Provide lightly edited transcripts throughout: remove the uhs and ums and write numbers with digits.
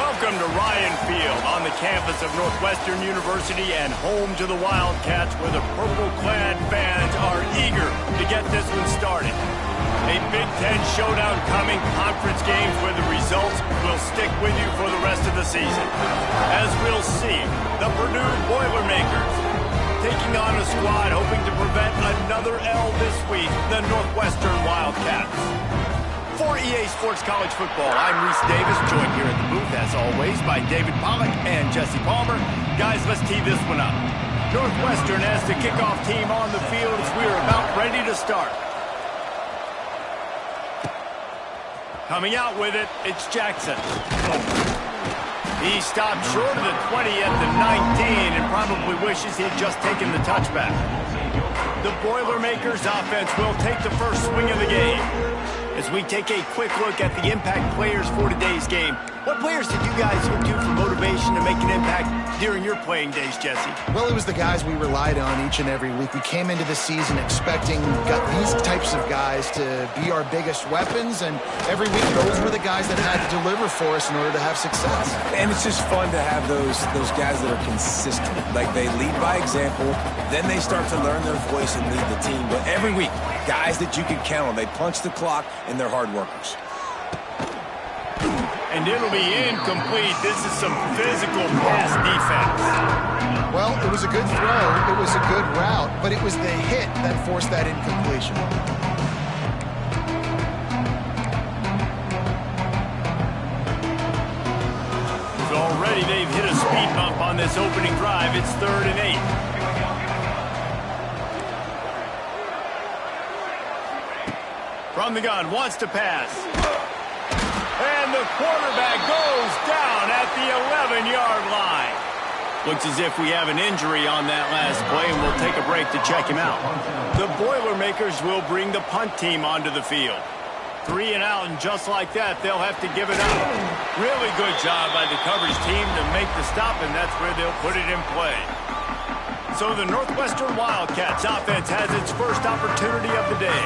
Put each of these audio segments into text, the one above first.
Welcome to Ryan Field on the campus of Northwestern University and home to the Wildcats, where the purple-clad fans are eager to get this one started. A Big Ten showdown coming, conference games where the results will stick with you for the rest of the season. As we'll see, the Purdue Boilermakers taking on a squad hoping to prevent another L this week, the Northwestern Wildcats. For EA Sports College Football, I'm Reese Davis, joined here in the booth, as always, by David Pollack and Jesse Palmer. Guys, let's tee this one up. Northwestern has the kickoff team on the field as we are about ready to start. Coming out with it, it's Jackson. He stopped short of the 20 at the 19 and probably wishes he had just taken the touchback. The Boilermakers offense will take the first swing of the game. As we take a quick look at the impact players for today's game, what players did you guys look to for motivation to make an impact during your playing days, Jesse? Well, it was the guys we relied on each and every week. We came into the season expecting these types of guys to be our biggest weapons, and every week those were the guys that had to deliver for us in order to have success. And it's just fun to have those guys that are consistent. Like, they lead by example, then they start to learn their voice and lead the team. But every week, guys that you can count on. They punch the clock, and they're hard workers. And it'll be incomplete. This is some physical pass defense. Well, it was a good throw. It was a good route, but it was the hit that forced that incompletion. So already they've hit a speed bump on this opening drive. It's 3rd and 8. From the gun, wants to pass. And the quarterback goes down at the 11-yard line. Looks as if we have an injury on that last play, and we'll take a break to check him out. The Boilermakers will bring the punt team onto the field. 3 and out, and just like that, they'll have to give it up. Really good job by the coverage team to make the stop, and that's where they'll put it in play. So the Northwestern Wildcats offense has its first opportunity of the day.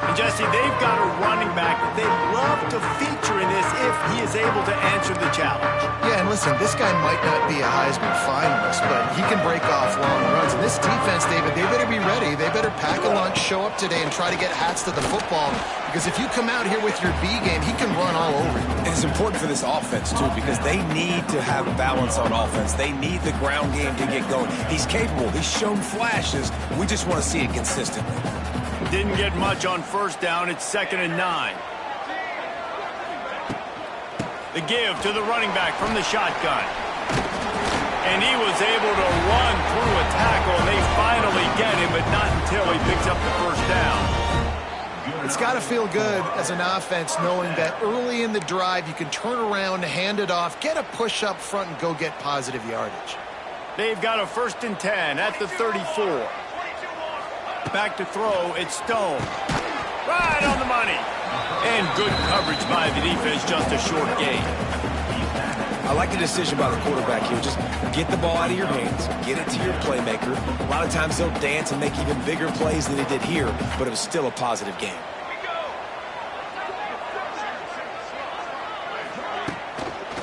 And Jesse, they've got a running back that they'd love to feature in this if he is able to answer the challenge. Yeah, and listen, this guy might not be a Heisman finalist, but he can break off long runs. And this defense, David, they better be ready. They better pack a lunch, show up today, and try to get hats to the football. Because if you come out here with your B game, he can run all over you. And it's important for this offense, too, because they need to have balance on offense. They need the ground game to get going. He's capable. He's shown flashes. We just want to see it consistently. Didn't get much on first down. It's 2nd and 9. The give to the running back from the shotgun. And he was able to run through a tackle, and they finally get him, but not until he picks up the first down. It's got to feel good as an offense knowing that early in the drive you can turn around, hand it off, get a push up front, and go get positive yardage. They've got a 1st and 10 at the 34. Back to throw, it's Stone. Right on the money. And good coverage by the defense, just a short gain. I like the decision by the quarterback here. Just get the ball out of your hands, get it to your playmaker. A lot of times they'll dance and make even bigger plays than they did here, but it was still a positive game.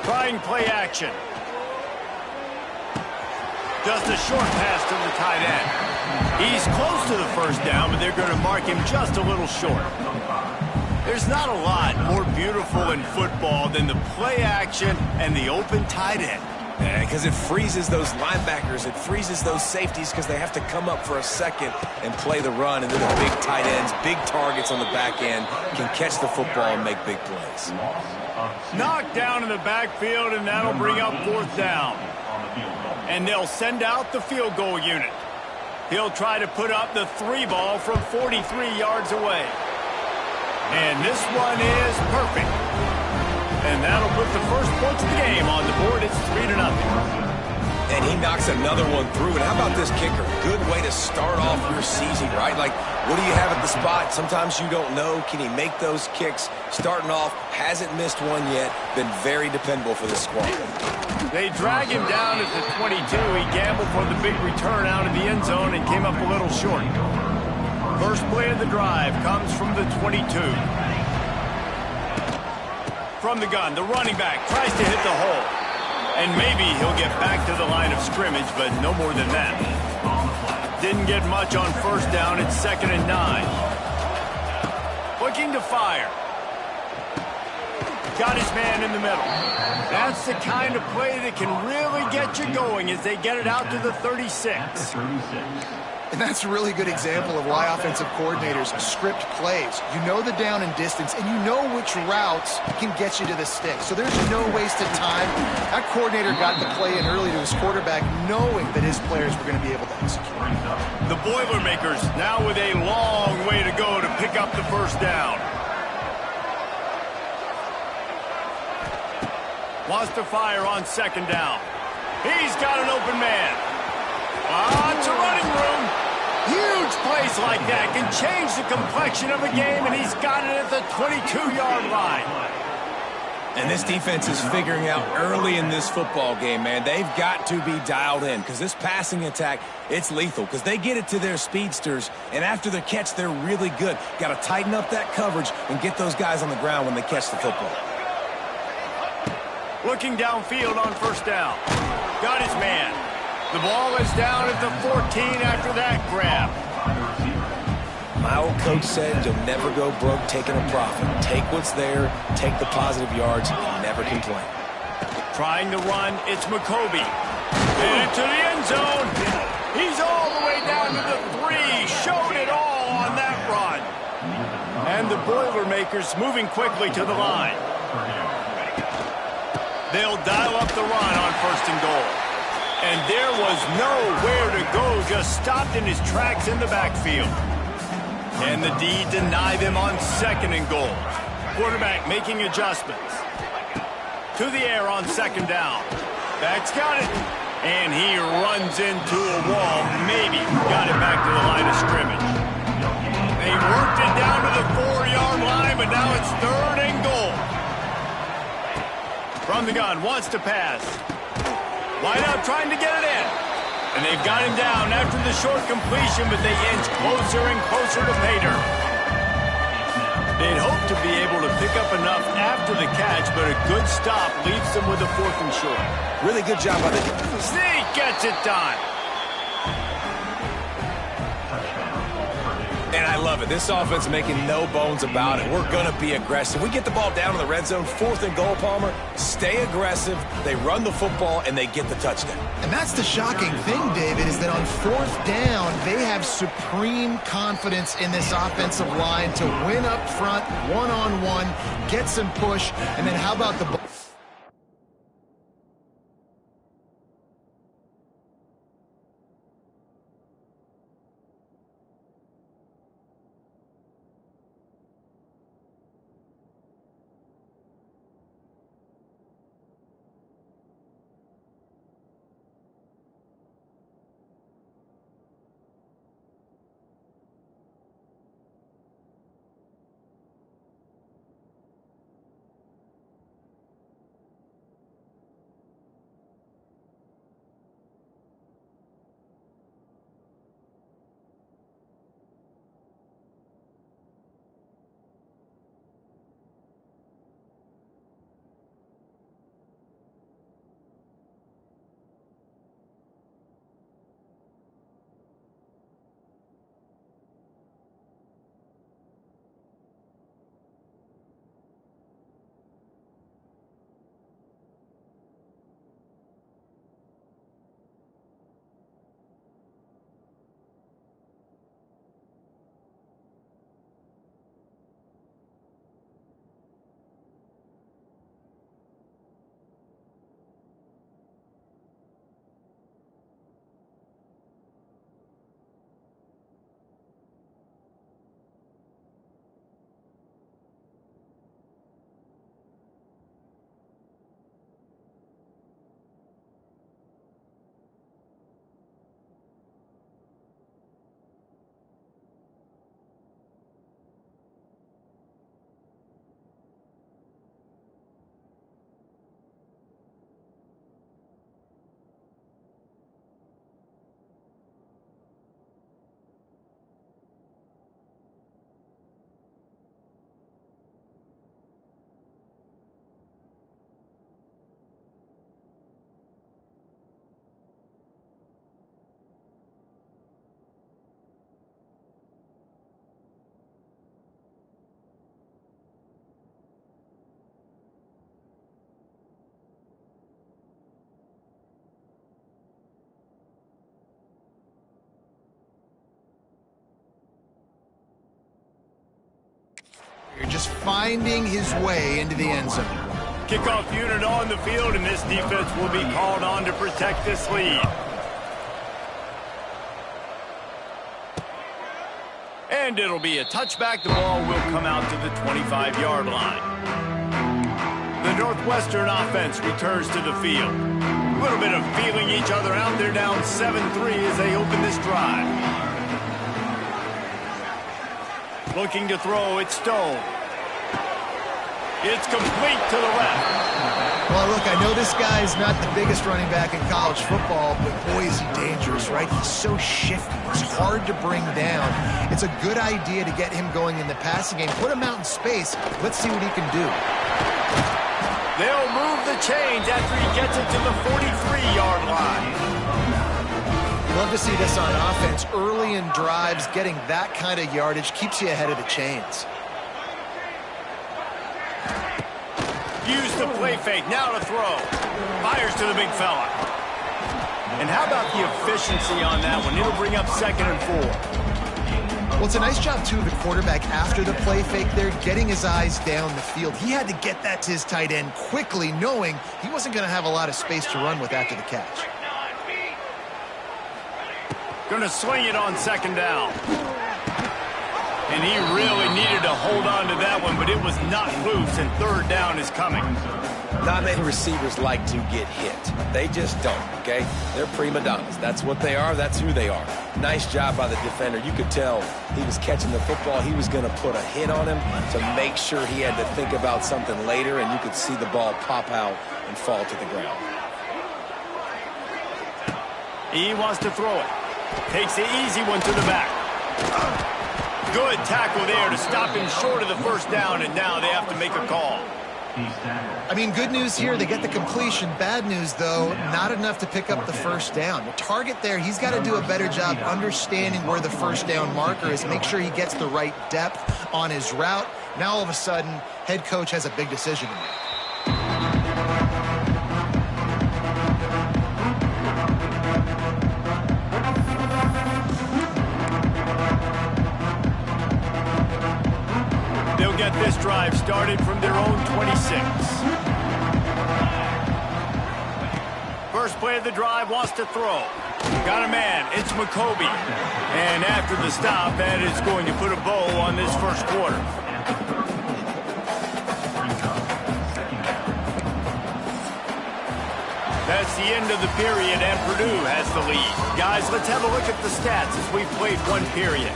Trying play action. Just a short pass to the tight end. He's close to the first down, but they're going to mark him just a little short. There's not a lot more beautiful in football than the play action and the open tight end. Yeah, because it freezes those linebackers. It freezes those safeties because they have to come up for a second and play the run. And then the big tight ends, big targets on the back end, can catch the football and make big plays. Knocked down in the backfield, and that'll bring up 4th down. And they'll send out the field goal unit. He'll try to put up the 3 ball from 43 yards away. And this one is perfect. And that'll put the first points of the game on the board. It's 3-0. And he knocks another one through. And how about this kicker? Good way to start off your season, right? Like, what do you have at the spot? Sometimes you don't know. Can he make those kicks? Starting off, hasn't missed one yet. Been very dependable for this squad. They drag him down at the 22. He gambled for the big return out of the end zone and came up a little short. First play of the drive comes from the 22. from the gun. The running back tries to hit the hole. And maybe he'll get back to the line of scrimmage, but no more than that. Didn't get much on first down. It's 2nd and 9. Looking to fire. Got his man in the middle. That's the kind of play that can really get you going as they get it out to the 36. And that's a really good example of why offensive coordinators script plays. You know the down and distance, and you know which routes can get you to the stick. So there's no wasted time. That coordinator got the play in early to his quarterback, knowing that his players were going to be able to execute. The Boilermakers now with a long way to go to pick up the first down. Wants to fire on 2nd down. He's got an open man. Lots of running room. Huge plays like that can change the complexion of a game, and he's got it at the 22-yard line. And this defense is figuring out early in this football game, man. They've got to be dialed in because this passing attack, it's lethal because they get it to their speedsters, and after the catch, they're really good. Got to tighten up that coverage and get those guys on the ground when they catch the football. Looking downfield on first down. Got his man. The ball is down at the 14 after that grab. My old coach said you'll never go broke taking a profit. Take what's there, take the positive yards, and never complain. Trying to run, it's McCoby. Into the end zone. He's all the way down to the 3. Showed it all on that run. And the Boilermakers moving quickly to the line. They'll dial up the run on 1st and goal. And there was nowhere to go, just stopped in his tracks in the backfield. And the D deny them on 2nd and goal. Quarterback making adjustments. To the air on 2nd down. Back's got it. And he runs into a wall. Maybe got it back to the line of scrimmage. They worked it down to the 4-yard line, but now it's 3rd and goal. From the gun, wants to pass. Wide out trying to get it in. And they've got him down after the short completion, but they inch closer and closer to pay dirt. They'd hope to be able to pick up enough after the catch, but a good stop leaves them with a 4th and short. Really good job by the defense. Zeke gets it done. And I love it. This offense is making no bones about it. We're going to be aggressive. We get the ball down in the red zone, 4th and goal, Palmer. Stay aggressive. They run the football, and they get the touchdown. And that's the shocking thing, David, is that on 4th down, they have supreme confidence in this offensive line to win up front, one-on-one, get some push, and then how about the ball? just finding his way into the end zone. Kickoff unit on the field, and this defense will be called on to protect this lead. And it'll be a touchback. The ball will come out to the 25-yard line. The Northwestern offense returns to the field. A little bit of feeling each other out. They're down 7-3 as they open this drive. Looking to throw, it's Stone. It's complete to the left. Well, look, I know this guy's not the biggest running back in college football, but boy, is he dangerous, right? He's so shifty. He's hard to bring down. It's a good idea to get him going in the passing game. Put him out in space. Let's see what he can do. They'll move the chains after he gets it to the 43-yard line. Love to see this on offense. Early in drives, getting that kind of yardage keeps you ahead of the chains. Use the play fake, now to throw. Fires to the big fella. And how about the efficiency on that one? It'll bring up 2nd and 4. Well, it's a nice job, too, of the quarterback after the play fake there, getting his eyes down the field. He had to get that to his tight end quickly, knowing he wasn't going to have a lot of space to run with after the catch. Going to swing it on 2nd down. And he really needed to hold on to that one, but it was not loose, and 3rd down is coming. Not many receivers like to get hit. They just don't, okay? They're prima donnas. That's what they are. That's who they are. Nice job by the defender. You could tell he was catching the football. He was going to put a hit on him to make sure he had to think about something later, and you could see the ball pop out and fall to the ground. He wants to throw it. Takes the easy one to the back. Good tackle there to stop him short of the 1st down, and now they have to make a call. I mean, good news here, they get the completion. Bad news, though, not enough to pick up the 1st down. The target there, he's got to do a better job understanding where the 1st down marker is, make sure he gets the right depth on his route. Now, all of a sudden, head coach has a big decision to make. Get this drive started from their own 26. First play of the drive, wants to throw. Got a man, it's McCoby. And after the stop, that is going to put a bow on this 1st quarter. That's the end of the period, and Purdue has the lead. Guys, let's have a look at the stats as we've played 1 period.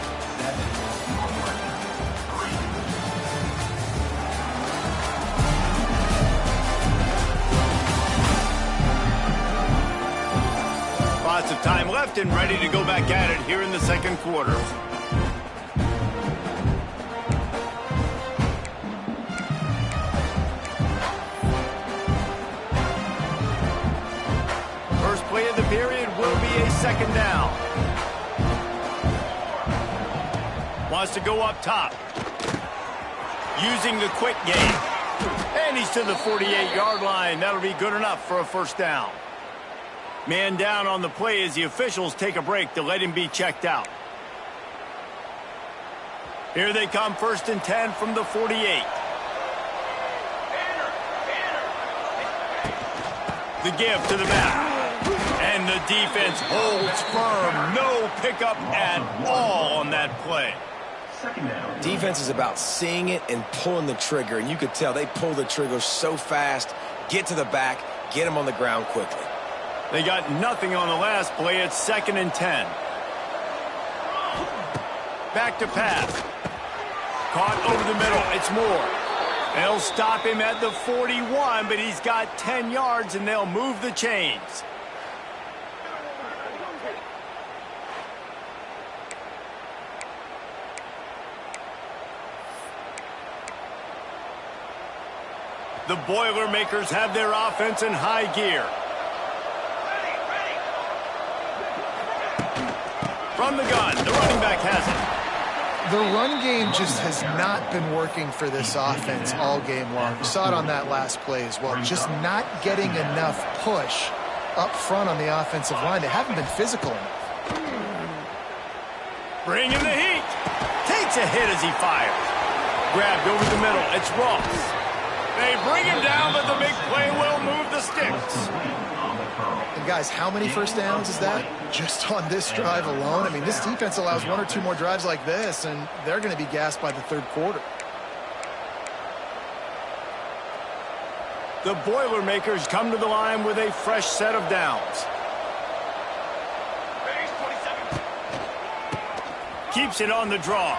Lots of time left and ready to go back at it here in the 2nd quarter. First play of the period will be a 2nd down. Wants to go up top. Using the quick game. And he's to the 48-yard line. That'll be good enough for a 1st down. Man down on the play as the officials take a break to let him be checked out. Here they come, 1st and 10 from the 48. The give to the back. And the defense holds firm. No pickup at all on that play. Defense is about seeing it and pulling the trigger, and you could tell they pull the trigger so fast, get to the back, get him on the ground quickly. They got nothing on the last play. It's 2nd and 10. Back to pass. Caught over the middle. It's Moore. They'll stop him at the 41, but he's got 10 yards, and they'll move the chains. The Boilermakers have their offense in high gear. From the gun, the running back has it. The run game just has not been working for this offense all game long. We saw it on that last play as well. Just not getting enough push up front on the offensive line. They haven't been physical enough. Bringing the heat. Takes a hit as he fires. grabbed over the middle. It's Ross. They bring him down, but the big play will move the sticks. And guys, how many first downs is that? Just on this drive alone? I mean, this defense allows 1 or 2 more drives like this, and they're going to be gassed by the third quarter. The Boilermakers come to the line with a fresh set of downs. Keeps it on the draw.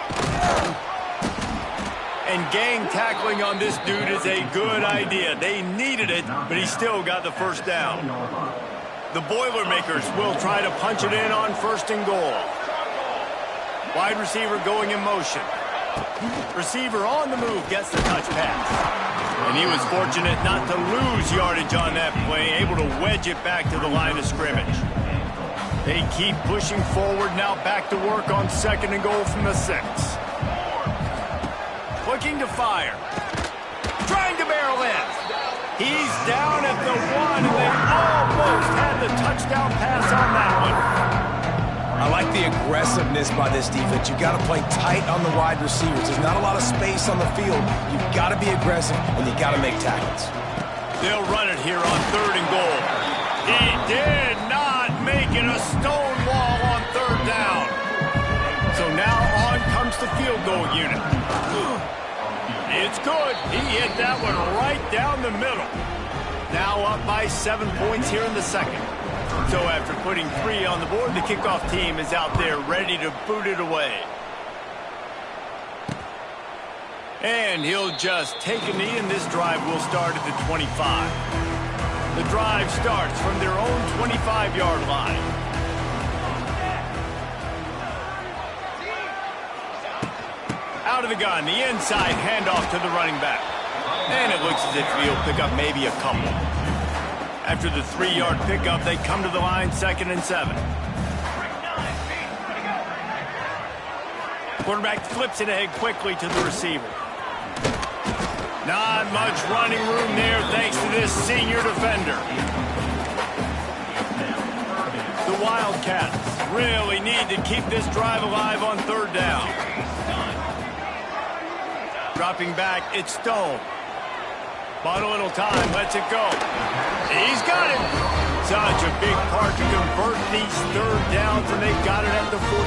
And gang tackling on this dude is a good idea. They needed it, but he still got the first down. The Boilermakers will try to punch it in on 1st and goal. Wide receiver going in motion. Receiver on the move gets the touch pass. And he was fortunate not to lose yardage on that play, able to wedge it back to the line of scrimmage. They keep pushing forward, now back to work on 2nd and goal from the 6. Looking to fire. Trying to barrel in. He's down at the 1, and they almost had the touchdown pass on that one. I like the aggressiveness by this defense. You've got to play tight on the wide receivers. There's not a lot of space on the field. You've got to be aggressive, and you've got to make tackles. They'll run it here on 3rd and goal. He did not make it a stone wall on 3rd down. So now on comes the field goal unit. It's good. He hit that one right down the middle. Now up by 7 points here in the 2nd. So after putting 3 on the board, the kickoff team is out there ready to boot it away. And he'll just take a knee, and this drive will start at the 25. The drive starts from their own 25-yard line. Out of the gun, the inside handoff to the running back. And it looks as if he'll pick up maybe a couple. After the 3-yard pickup, they come to the line 2nd and 7. Quarterback flips it ahead quickly to the receiver. Not much running room there thanks to this senior defender. The Wildcats really need to keep this drive alive on 3rd down. Dropping back, it's Stone. Bought a little time, lets it go. He's got it. Such a big part to convert these 3rd downs, and they've got it at the 42.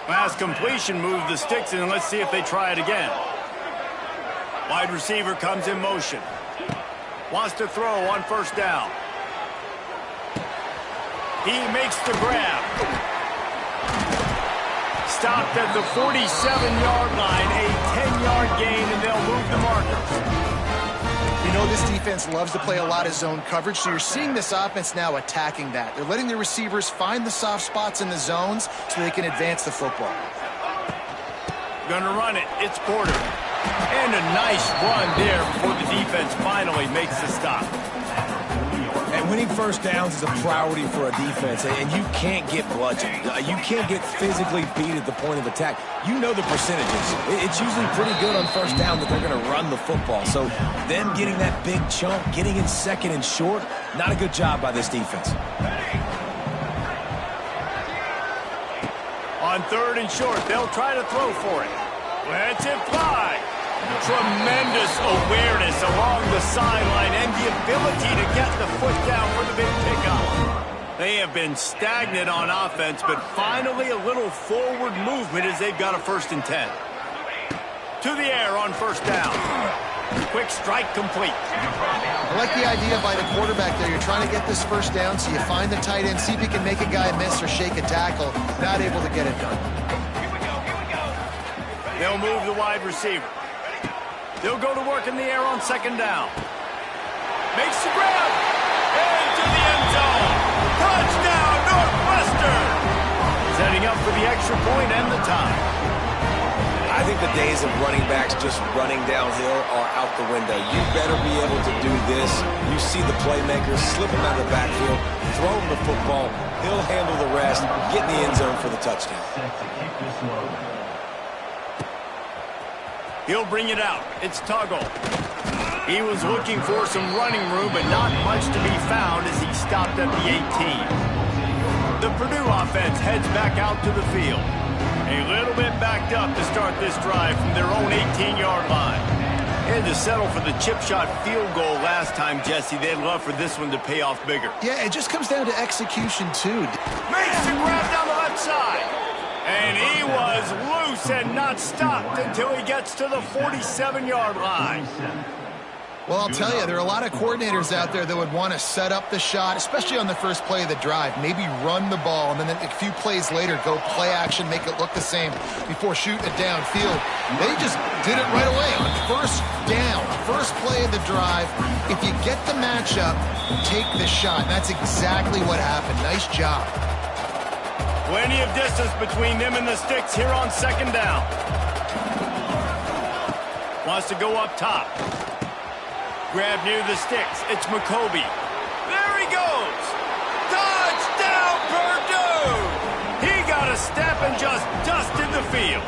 Last completion moved the sticks, and let's see if they try it again. Wide receiver comes in motion. Wants to throw on 1st down. He makes the grab. Stopped at the 47-yard line, a 10-yard gain, and they'll move the markers. You know this defense loves to play a lot of zone coverage, so you're seeing this offense now attacking that. They're letting the receivers find the soft spots in the zones so they can advance the football. Gonna run it. It's Porter. And a nice run there before the defense finally makes the stop. And winning 1st downs is a priority for a defense, and you can't get bludgeoned. You can't get physically beat at the point of attack. You know the percentages. It's usually pretty good on 1st down that they're going to run the football. So them getting that big chunk, getting in 2nd and short, not a good job by this defense. On 3rd and short, they'll try to throw for it. Lets it fly. Tremendous awareness along the sideline and the ability to get the foot down for the big pickup. They have been stagnant on offense, but finally a little forward movement as they've got a 1st and 10. To the air on 1st down. Quick strike complete. I like the idea by the quarterback there. You're trying to get this 1st down, so you find the tight end, see if you can make a guy miss or shake a tackle. Not able to get it done. They'll move the wide receiver. They'll go to work in the air on 2nd down. Makes the grab. Into the end zone. Touchdown, Northwestern. Setting up for the extra point and the tie. I think the days of running backs just running downhill are out the window. You better be able to do this. You see the playmakers, slip him out of the backfield, throw him the football. He'll handle the rest, get in the end zone for the touchdown. He'll bring it out. It's Tuggle. He was looking for some running room, but not much to be found as he stopped at the 18. The Purdue offense heads back out to the field. A little bit backed up to start this drive from their own 18-yard line. They had to settle for the chip shot field goal last time, Jesse. They'd love for this one to pay off bigger. Yeah, it just comes down to execution, too. Makes the grab down the left side. And he was loose and not stopped until he gets to the 47-yard line. Well, I'll tell you, there are a lot of coordinators out there that would want to set up the shot, especially on the first play of the drive. Maybe run the ball, and then a few plays later, go play action, make it look the same before shooting it downfield. They just did it right away on first down, first play of the drive. If you get the matchup, take the shot. And that's exactly what happened. Nice job. Plenty of distance between them and the sticks here on second down. Wants to go up top. Grab near the sticks. It's McCoby. There he goes. Touchdown, Purdue! He got a step and just dusted the field.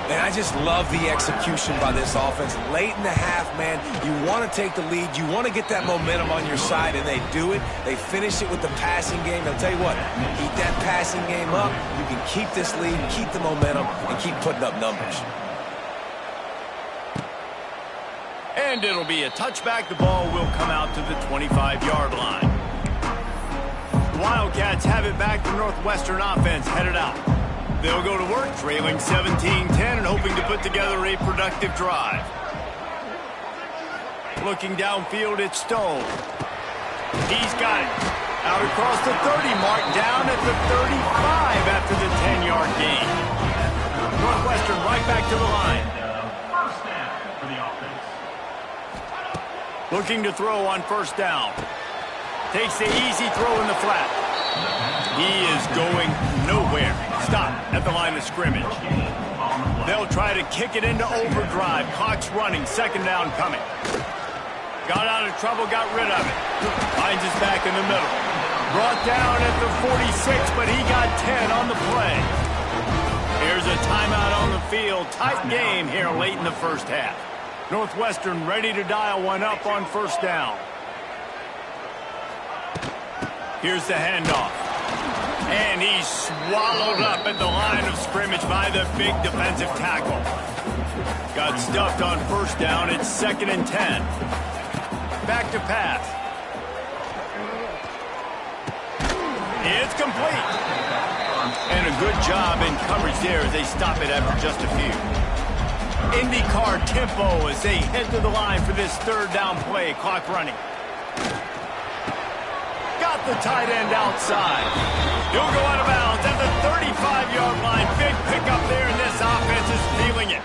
And I just love the execution by this offense. Late in the half, man, you want to take the lead. You want to get that momentum on your side, and they do it. They finish it with the passing game. I'll tell you what, keep that passing game up. You can keep this lead, keep the momentum, and keep putting up numbers. And it'll be a touchback. The ball will come out to the 25-yard line. The Wildcats have it back. The Northwestern offense headed out. They'll go to work, trailing 17-10 and hoping to put together a productive drive. Looking downfield, it's Stone. He's got it. Out across the 30 mark, down at the 35 after the 10-yard gain. Northwestern right back to the line. Looking to throw on first down. Takes the easy throw in the flat. He is going nowhere. Stop at the line of scrimmage. They'll try to kick it into overdrive. Clock's running. Second down coming. Got out of trouble, got rid of it. Finds his back in the middle. Brought down at the 46, but he got 10 on the play. Here's a timeout on the field. Tight game here late in the first half. Northwestern ready to dial one up on first down. Here's the handoff. And he's swallowed up at the line of scrimmage by the big defensive tackle. Got stuffed on first down. It's 2nd and 10. Back to pass. It's complete. And a good job in coverage there as they stop it after just a few. IndyCar tempo as they head to the line for this third down play. Clock running. Got the tight end outside. He'll go out of bounds at the 35-yard line. Big pickup there, and this offense is feeling it.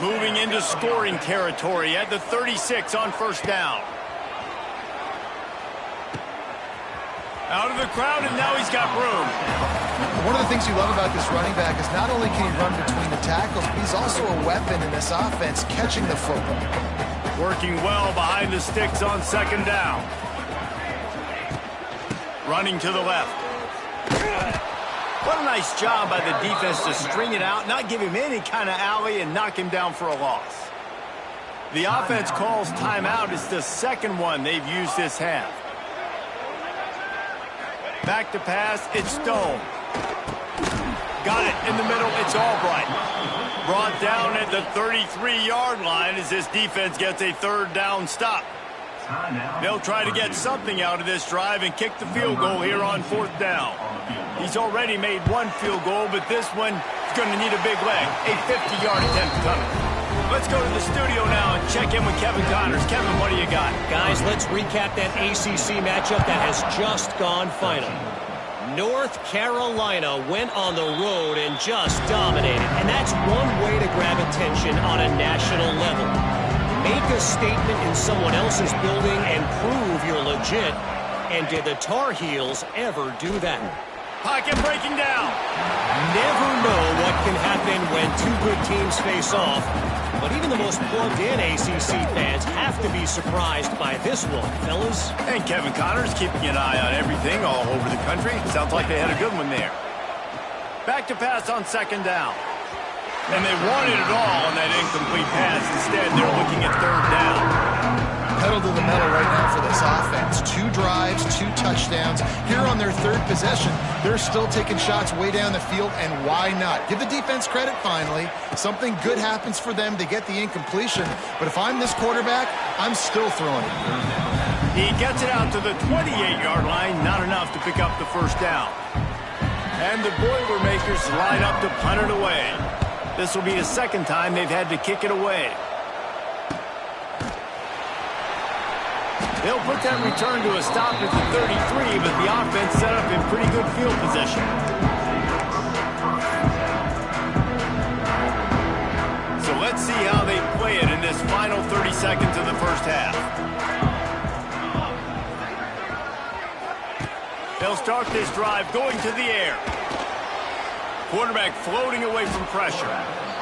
Moving into scoring territory at the 36 on first down. Out of the crowd, and now he's got room. One of the things you love about this running back is not only can he run between the tackles, but he's also a weapon in this offense, catching the football. Working well behind the sticks on second down. Running to the left. What a nice job by the defense to string it out, not give him any kind of alley, and knock him down for a loss. The offense calls timeout. It's the second one they've used this half. Back to pass, it's Stone. Got it in the middle, it's Albright. Brought down at the 33-yard line as this defense gets a third down stop. They'll try to get something out of this drive and kick the field goal here on fourth down. He's already made one field goal, but this one is going to need a big leg. A 50-yard attempt coming. Let's go to the studio now and check in with Kevin Connors. Kevin, what do you got? Guys, let's recap that ACC matchup that has just gone final. North Carolina went on the road and just dominated, and that's one way to grab attention on a national level. Make a statement in someone else's building and prove you're legit. And did the Tar Heels ever do that? Pocket breaking down. Never know what can happen when two good teams face off. But even the most plugged-in ACC fans have to be surprised by this one, fellas. And Kevin Connors keeping an eye on everything all over the country. Sounds like they had a good one there. Back to pass on second down. And they wanted it all on that incomplete pass. Instead, they're looking at third down. Pedal to the metal right now for the this offense. 2 drives, 2 touchdowns. Here on their 3rd possession, they're still taking shots way down the field, and why not? Give the defense credit finally. Something good happens for them. They get the incompletion, but if I'm this quarterback, I'm still throwing it. He gets it out to the 28-yard line, not enough to pick up the first down. And the Boilermakers line up to punt it away. This will be the 2nd time they've had to kick it away. They'll put that return to a stop at the 33, but the offense set up in pretty good field position. So let's see how they play it in this final 30 seconds of the first half. They'll start this drive going to the air. Quarterback floating away from pressure.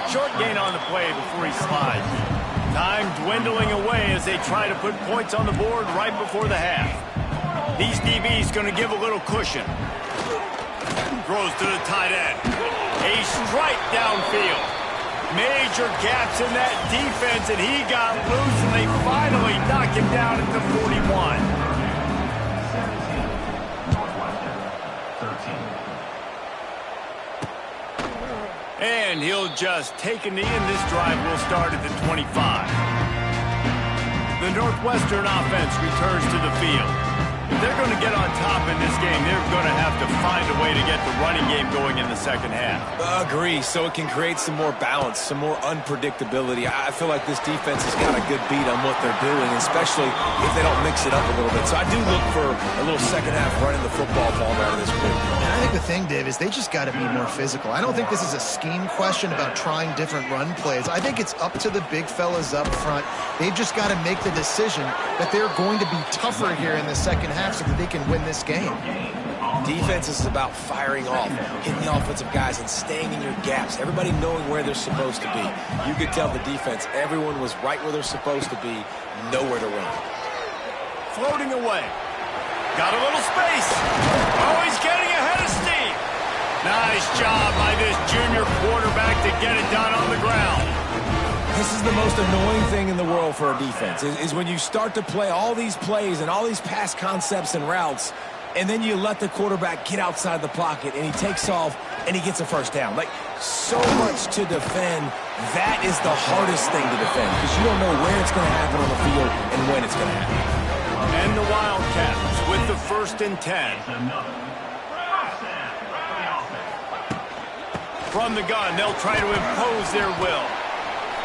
Short gain on the play before he slides. Time dwindling away as they try to put points on the board right before the half. These DBs going to give a little cushion. Throws to the tight end. A strike downfield. Major gaps in that defense, and he got loose, and they finally knock him down at the 41. And he'll just take a knee, and this drive will start at the 25. The Northwestern offense returns to the field. If they're going to get on top in this game, they're going to have to find a way to get the running game going in the second half. Agree, so it can create some more balance, some more unpredictability. I feel like this defense has got a good beat on what they're doing, especially if they don't mix it up a little bit. So I do look for a little second half running the football ball out of this group. And I think the thing, Dave, is they just got to be more physical. I don't think this is a scheme question about trying different run plays. I think it's up to the big fellas up front. They've just got to make the decision that they're going to be tougher here in the second half so that they can win this game. Defense is about firing off, hitting the offensive guys, and staying in your gaps. Everybody knowing where they're supposed to be. You could tell the defense, everyone was right where they're supposed to be, nowhere to run. Floating away. Got a little space. Oh, he's getting ahead of steam. Nice job by this junior quarterback to get it done on the ground. This is the most annoying thing in the world for a defense, is when you start to play all these plays and all these pass concepts and routes, and then you let the quarterback get outside the pocket, and he takes off, and he gets a first down. Like, so much to defend. That is the hardest thing to defend, because you don't know where it's going to happen on the field and when it's going to happen. And the Wildcats with the 1st and 10. From the gun, they'll try to impose their will.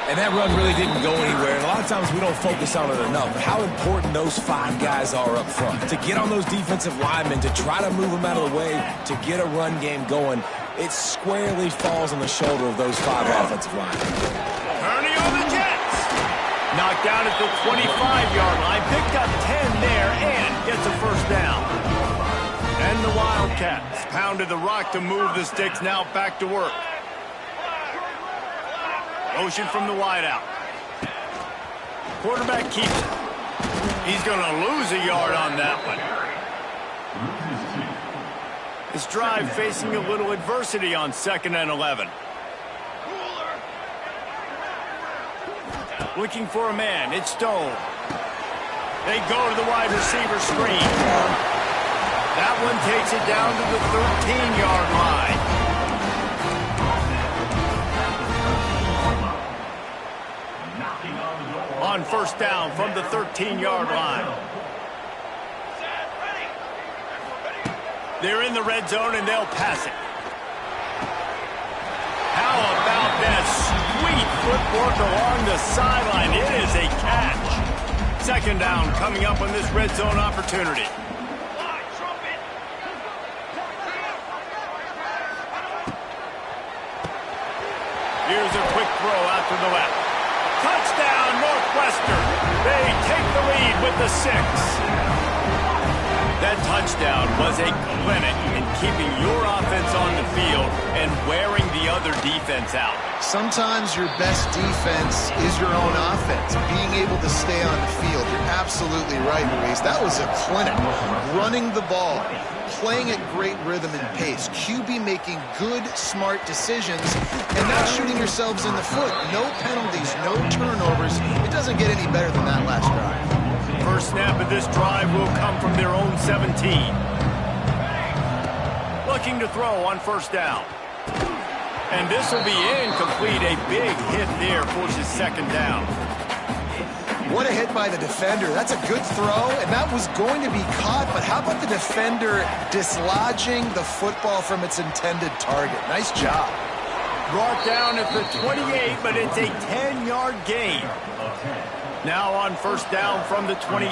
And that run really didn't go anywhere. And a lot of times we don't focus on it enough. But how important those 5 guys are up front. To get on those defensive linemen, to try to move them out of the way, to get a run game going, it squarely falls on the shoulder of those 5 offensive linemen. Turning on the Jets. Knocked down at the 25-yard line. Picked up 10 there and gets a first down. And the Wildcats pounded the rock to move the sticks. Now back to work. Motion from the wideout. Quarterback keeps it. He's going to lose a yard on that one. This drive facing a little adversity on 2nd and 11. Looking for a man. It's Stone. They go to the wide receiver screen. That one takes it down to the 13-yard line. On first down from the 13-yard line. They're in the red zone, and they'll pass it. How about that sweet footwork along the sideline? It is a catch. 2nd down coming up on this red zone opportunity. Here's a quick throw out to the left. Touchdown, Northwestern. They take the lead with the 6. That touchdown was a clinic in keeping your offense on the field and wearing the other defense out. Sometimes your best defense is your own offense, being able to stay on the field. You're absolutely right, Luis. That was a clinic. Running the ball, playing at great rhythm and pace. QB making good, smart decisions and not shooting yourselves in the foot. No penalties, no turnovers. It doesn't get any better than that last drive. 1st first snap of this drive will come from their own 17. Looking to throw on first down. And this will be incomplete. A big hit there forces second down. What a hit by the defender. That's a good throw, and that was going to be caught, but how about the defender dislodging the football from its intended target? Nice job. Brought down at the 28, but it's a 10-yard gain. Now on first down from the 28.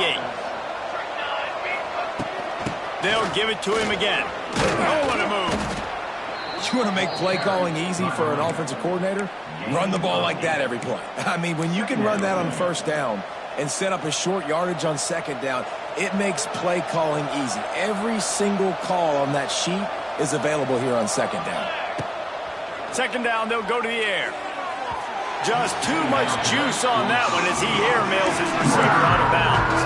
They'll give it to him again. Oh, what a move. You want to make play calling easy for an offensive coordinator? Run the ball like that every play. I mean, when you can run that on first down and set up a short yardage on second down, it makes play calling easy. Every single call on that sheet is available here on second down. Second down, they'll go to the air. Just too much juice on that one as he airmails his receiver out of bounds.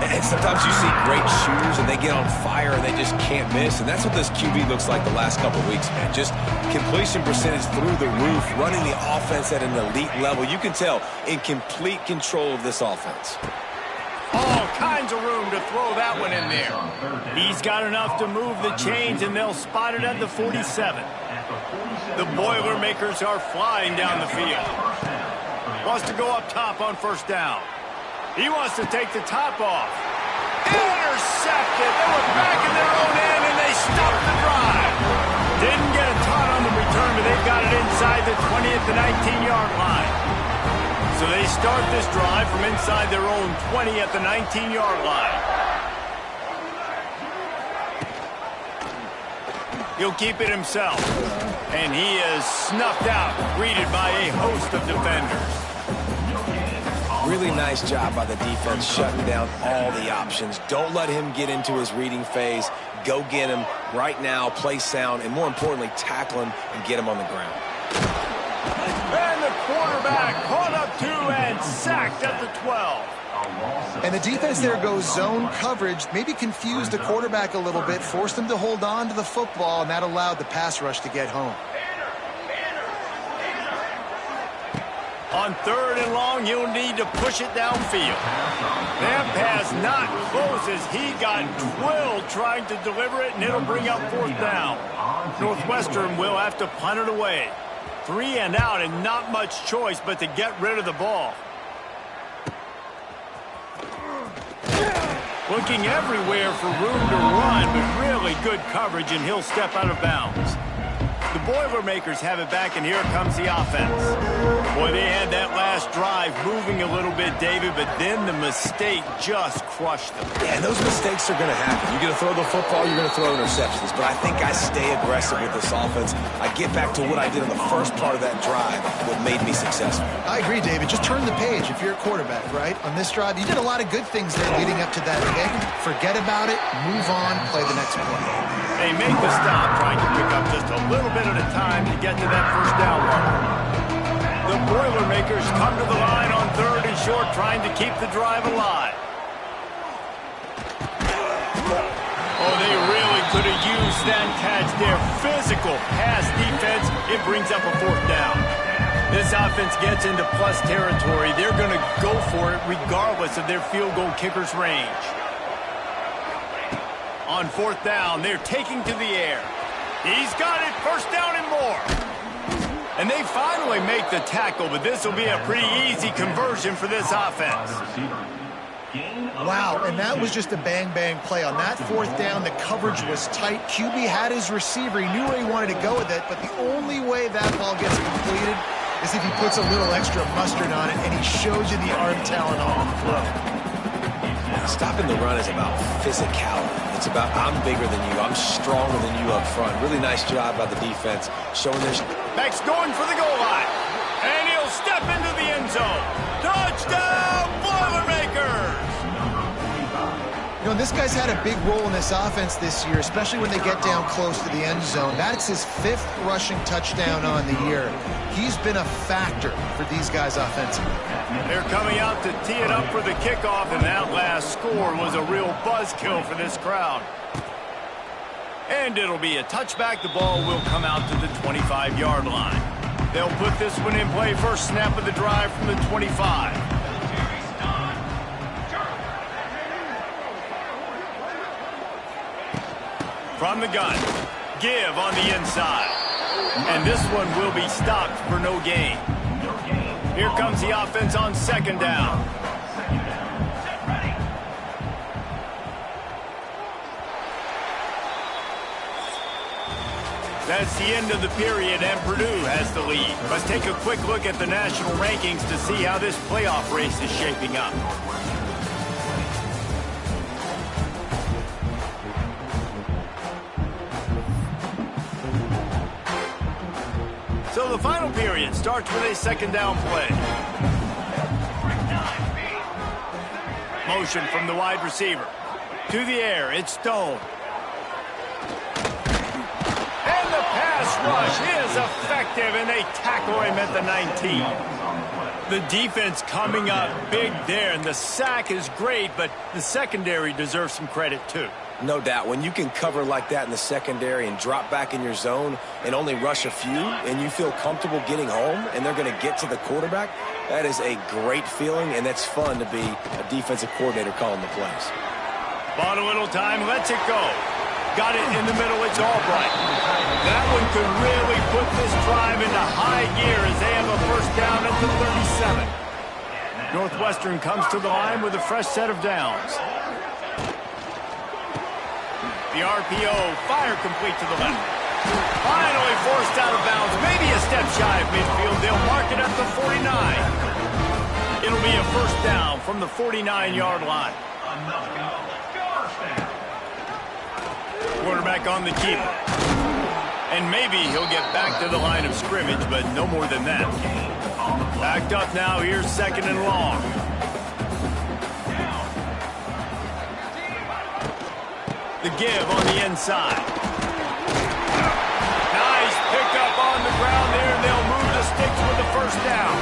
And sometimes you see great shooters and they get on fire and they just can't miss. And that's what this QB looks like the last couple of weeks, man. Just completion percentage through the roof, running the offense at an elite level. You can tell in complete control of this offense. All kinds of room to throw that one in there. He's got enough to move the chains, and they'll spot it at the 47. The Boilermakers are flying down the field. Wants to go up top on first down. He wants to take the top off. Intercepted. They were back in their own end, and they stopped the drive. Didn't get a ton on the return, but they've got it inside the 20 at the 19-yard line. So they start this drive from inside their own 20 at the 19-yard line. He'll keep it himself. And he is snuffed out, greeted by a host of defenders. Really nice job by the defense shutting down all the options. Don't let him get into his reading phase. Go get him right now, play sound, and more importantly, tackle him and get him on the ground. And the quarterback caught up two and sacked at the 12. And the defense there goes zone coverage, maybe confused the quarterback a little bit, forced him to hold on to the football, and that allowed the pass rush to get home. On third and long, you'll need to push it downfield. That pass not close as he got drilled trying to deliver it, and it'll bring up fourth down. Northwestern will have to punt it away. 3 and out, and not much choice but to get rid of the ball. Looking everywhere for room to run, but really good coverage, and he'll step out of bounds. The Boilermakers have it back, and here comes the offense. Boy, they had that last drive moving a little bit, David, but then the mistake just crushed them. Yeah, and those mistakes are going to happen. You're going to throw the football, you're going to throw interceptions. But I think I stay aggressive with this offense. I get back to what I did in the first part of that drive, what made me successful. I agree, David. Just turn the page if you're a quarterback, right? On this drive, you did a lot of good things there leading up to that pick. Forget about it, move on, play the next play. They make the stop, trying to pick up just a little bit at a time to get to that first down marker. The Boilermakers come to the line on third and short, trying to keep the drive alive. Oh, they really could have used that catch there. Physical pass defense. It brings up a fourth down. This offense gets into plus territory. They're going to go for it regardless of their field goal kicker's range. On fourth down, they're taking to the air. He's got it, first down and more. And they finally make the tackle, but this will be a pretty easy conversion for this offense. Wow, and that was just a bang-bang play. On that fourth down, the coverage was tight. QB had his receiver. He knew where he wanted to go with it, but the only way that ball gets completed is if he puts a little extra mustard on it, and he shows you the arm talent on the throw. Stopping the run is about physicality. It's about I'm bigger than you. I'm stronger than you up front. Really nice job by the defense showing this. Max going for the goal line. And he'll step into the end zone. Touchdown, Boilermakers! You know, this guy's had a big role in this offense this year, especially when they get down close to the end zone. That's his 5th rushing touchdown on the year. He's been a factor for these guys offensively. They're coming out to tee it up for the kickoff, and that last score was a real buzzkill for this crowd. And it'll be a touchback. The ball will come out to the 25-yard line. They'll put this one in play. First snap of the drive from the 25. From the gun. Give on the inside. And this one will be stopped for no gain. Here comes the offense on second down. That's the end of the period, and Purdue has the lead. Let's take a quick look at the national rankings to see how this playoff race is shaping up. So the final period starts with a second down play. Motion from the wide receiver. To the air, it's Stone. And the pass rush is effective, and they tackle him at the 19. The defense coming up big there, and the sack is great, but the secondary deserves some credit too. No doubt. When you can cover like that in the secondary and drop back in your zone and only rush a few, and you feel comfortable getting home and they're going to get to the quarterback, that is a great feeling, and that's fun to be a defensive coordinator calling the plays. Bought a little time, lets it go. Got it in the middle, it's Albright. That one could really put this drive into high gear as they have a first down at the 37. Northwestern comes to the line with a fresh set of downs. The RPO, fire complete to the left. Finally forced out of bounds, maybe a step shy of midfield. They'll mark it at the 49. It'll be a first down from the 49-yard line. Quarterback on the keeper. And maybe he'll get back to the line of scrimmage, but no more than that. Backed up now, here's second and long. The give on the inside. Nice pickup on the ground there, and they'll move the sticks with the first down.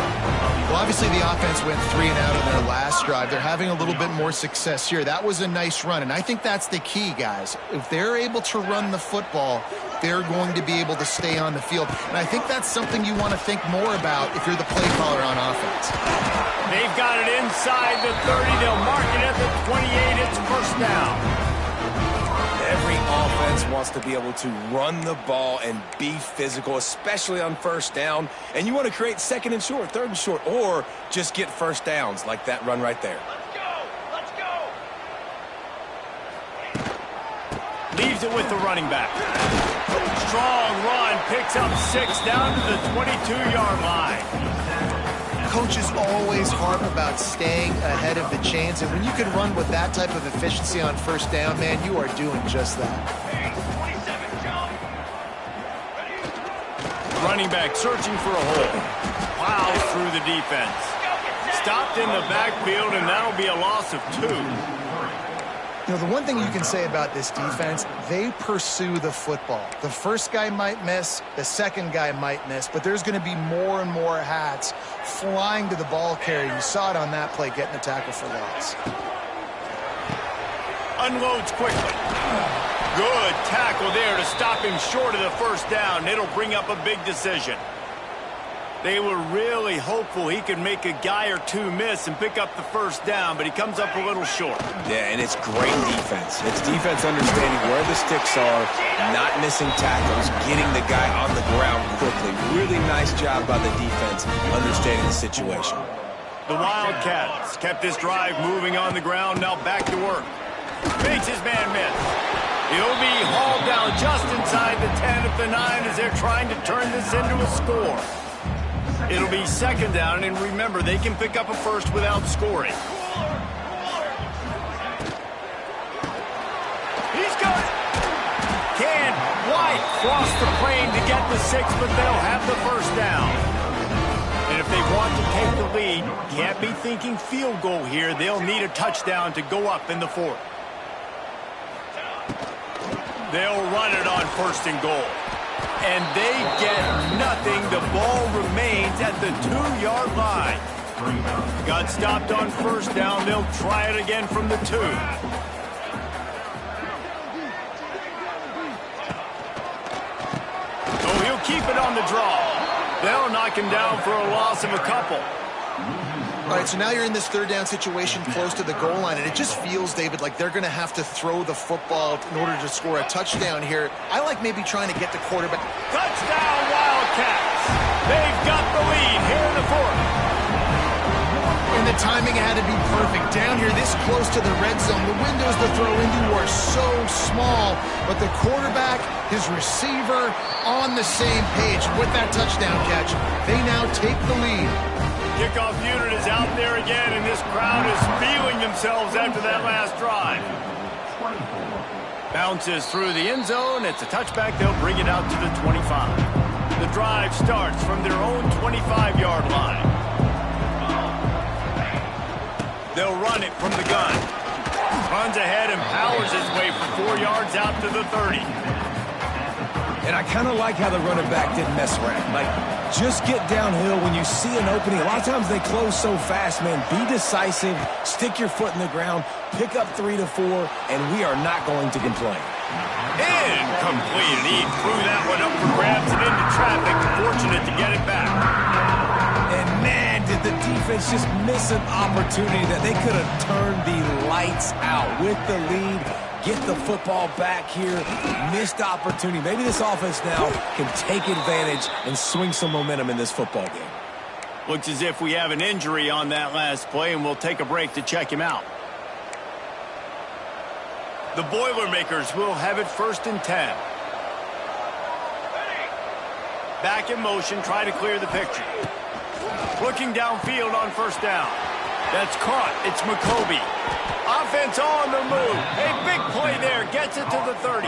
Well, obviously the offense went 3 and out on their last drive. They're having a little bit more success here. That was a nice run, and I think that's the key, guys. If they're able to run the football, they're going to be able to stay on the field. And I think that's something you want to think more about if you're the play caller on offense. They've got it inside the 30. They'll mark it at the 28. It's first down. Every offense wants to be able to run the ball and be physical, especially on first down. And you want to create second and short, third and short, or just get first downs like that run right there. Let's go! Leaves it with the running back. Strong run, picks up 6 down to the 22-yard line. Coaches always harp about staying ahead of the chains, and when you can run with that type of efficiency on first down, man, you are doing just that. Running back searching for a hole. Plows through the defense. Stopped in the backfield, and that'll be a loss of 2. You know, the one thing you can say about this defense, they pursue the football. The first guy might miss, the second guy might miss, but there's going to be more and more hats flying to the ball carrier. You saw it on that play, getting a tackle for loss. Unloads quickly. Good tackle there to stop him short of the first down. It'll bring up a big decision. They were really hopeful he could make a guy or two miss and pick up the first down, but he comes up a little short. Yeah, and it's great defense. It's defense understanding where the sticks are, not missing tackles, getting the guy on the ground quickly. Really nice job by the defense understanding the situation. The Wildcats kept this drive moving on the ground, now back to work. Makes his man miss. He'll be hauled down just inside the 10 at the 9 as they're trying to turn this into a score. It'll be second down, and remember, they can pick up a first without scoring. He's got it. Can White cross the plane to get the 6, but they'll have the first down. And if they want to take the lead, can't be thinking field goal here. They'll need a touchdown to go up in the 4th. They'll run it on first and goal. And they get nothing. The ball remains at the 2-yard line. Got stopped on first down. They'll try it again from the 2. Oh, he'll keep it on the draw. They'll knock him down for a loss of a couple. All right, so now you're in this third down situation close to the goal line, and it just feels, David, like they're going to have to throw the football in order to score a touchdown here. I like maybe trying to get the quarterback. Touchdown, Wildcats! They've got the lead here in the fourth. And the timing had to be perfect. Down here, this close to the red zone, the windows to throw into are so small, but the quarterback, his receiver, on the same page. With that touchdown catch, they now take the lead. Kickoff unit is out there again, and this crowd is feeling themselves after that last drive. Bounces through the end zone. It's a touchback. They'll bring it out to the 25. The drive starts from their own 25-yard line. They'll run it from the gun. Runs ahead and powers his way for 4 yards out to the 30. And I kind of like how the running back didn't mess around. Like, just get downhill when you see an opening. A lot of times they close so fast, man. Be decisive, stick your foot in the ground, pick up 3 to 4, and we are not going to complain. Incomplete. And he threw that one up for grabs and into traffic. Fortunate to get it back. And man, did the defense just miss an opportunity that they could have turned the lights out with the lead. Get the football back here. Missed opportunity. Maybe this offense now can take advantage and swing some momentum in this football game. Looks as if we have an injury on that last play, and we'll take a break to check him out. The Boilermakers will have it 1st and 10. Back in motion, try to clear the picture. Looking downfield on 1st down. That's caught. It's McCoby. Offense on the move. A big play there. Gets it to the 30.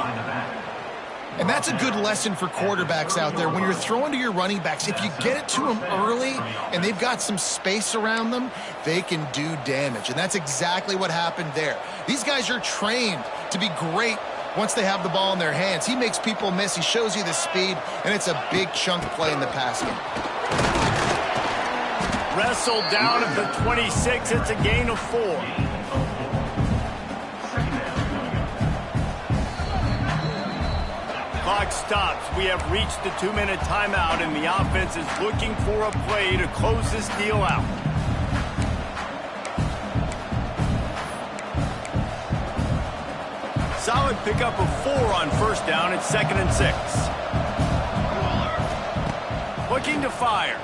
And that's a good lesson for quarterbacks out there. When you're throwing to your running backs, if you get it to them early and they've got some space around them, they can do damage. And that's exactly what happened there. These guys are trained to be great once they have the ball in their hands. He makes people miss. He shows you the speed, and it's a big chunk play in the pass game. Wrestled down at the 26. It's a gain of 4. Clock stops. We have reached the 2-minute timeout, and the offense is looking for a play to close this deal out. Solid pickup of 4 on 1st down. It's 2nd and 6. Looking to fire.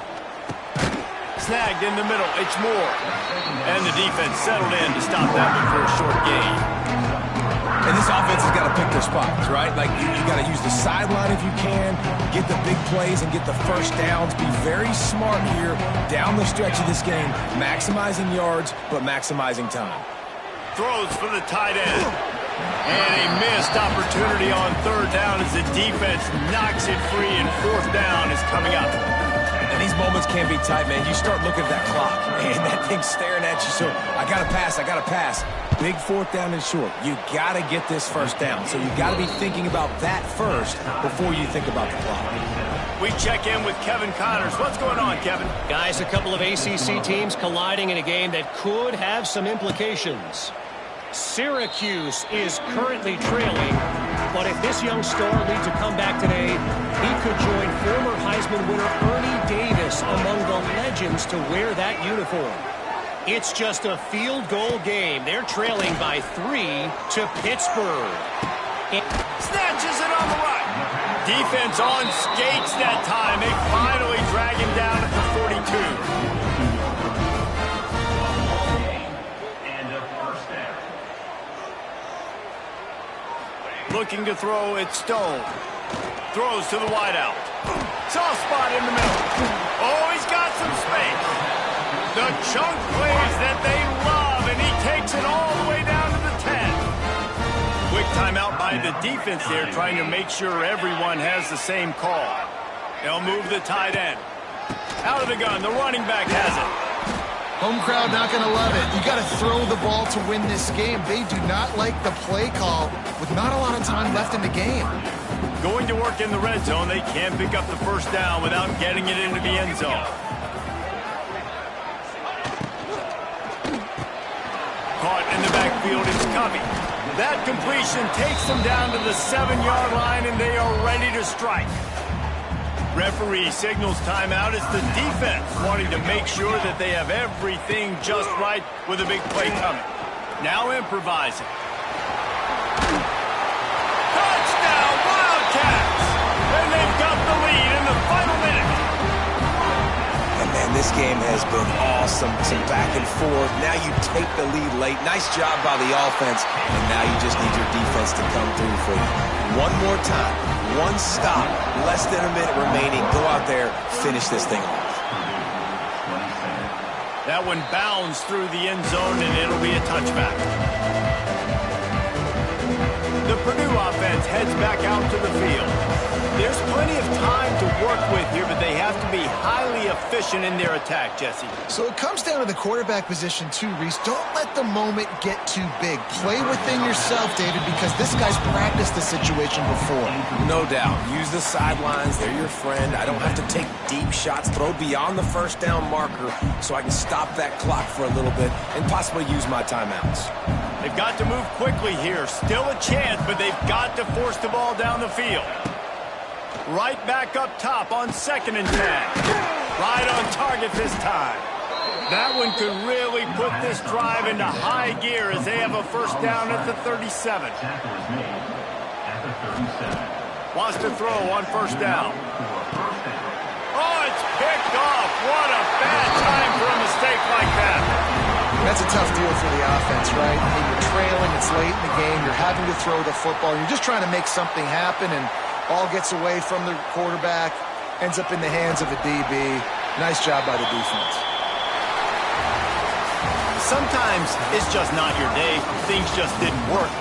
Snagged in the middle. It's Moore. And the defense settled in to stop that before a short gain. And this offense has got to pick their spots, right? Like, you got to use the sideline if you can, get the big plays and get the 1st downs. Be very smart here down the stretch of this game, maximizing yards, but maximizing time. Throws for the tight end. And a missed opportunity on 3rd down as the defense knocks it free, and 4th down is coming up. And these moments can be tight, man. You start looking at that clock, and that thing's staring at you. So I got to pass, I got to pass. Big 4th down and short. You got to get this 1st down. So you got to be thinking about that first before you think about the clock. We check in with Kevin Connors. What's going on, Kevin? Guys, a couple of ACC teams colliding in a game that could have some implications. Syracuse is currently trailing, but if this young star leads a comeback today, he could join former Heisman winner Ernie Davis among the legends to wear that uniform. It's just a field goal game. They're trailing by 3 to Pittsburgh. Snatches it on the right. Defense on skates that time. They finally drag him down at the 42. Looking to throw, it's Stone. Throws to the wideout. Soft spot in the middle. Oh, he's got some space. The chunk plays that they love, and he takes it all the way down to the 10. Quick timeout by the defense there, trying to make sure everyone has the same call. They'll move the tight end. Out of the gun, the running back has it. Home crowd not going to love it. You got to throw the ball to win this game. They do not like the play call with not a lot of time left in the game. Going to work in the red zone. They can't pick up the 1st down without getting it into the end zone. Caught in the backfield, it's Covey. That completion takes them down to the 7-yard line, and they are ready to strike. Referee signals timeout. It's the defense wanting to make sure that they have everything just right with a big play coming. Now improvising. Touchdown, Wildcats! And they've got the lead in the final minute. And man, this game has been awesome. Some back and forth. Now you take the lead late. Nice job by the offense. And now you just need your defense to come through for you. One more time. One stop. Less than a minute remaining. Go out there. Finish this thing off. That one bounds through the end zone, and it'll be a touchback. The Purdue offense heads back out to the field. There's plenty of time to work with here, but they have to be highly efficient in their attack, Jesse. So it comes down to the quarterback position too, Reese. Don't let the moment get too big. Play within yourself, David, because this guy's practiced the situation before. No doubt. Use the sidelines. They're your friend. I don't have to take deep shots. Throw beyond the first down marker so I can stop that clock for a little bit and possibly use my timeouts. They've got to move quickly here. Still a chance, but they've got to force the ball down the field. Right back up top on 2nd and 10. Right on target this time. That one could really put this drive into high gear as they have a first down at the 37. Wants to throw on first down. Oh, it's picked off. What a bad time for a mistake like that. That's a tough deal for the offense, right? I mean, you're trailing, it's late in the game, you're having to throw the football, you're just trying to make something happen, and ball gets away from the quarterback, ends up in the hands of a DB. Nice job by the defense. Sometimes it's just not your day. Things just didn't work.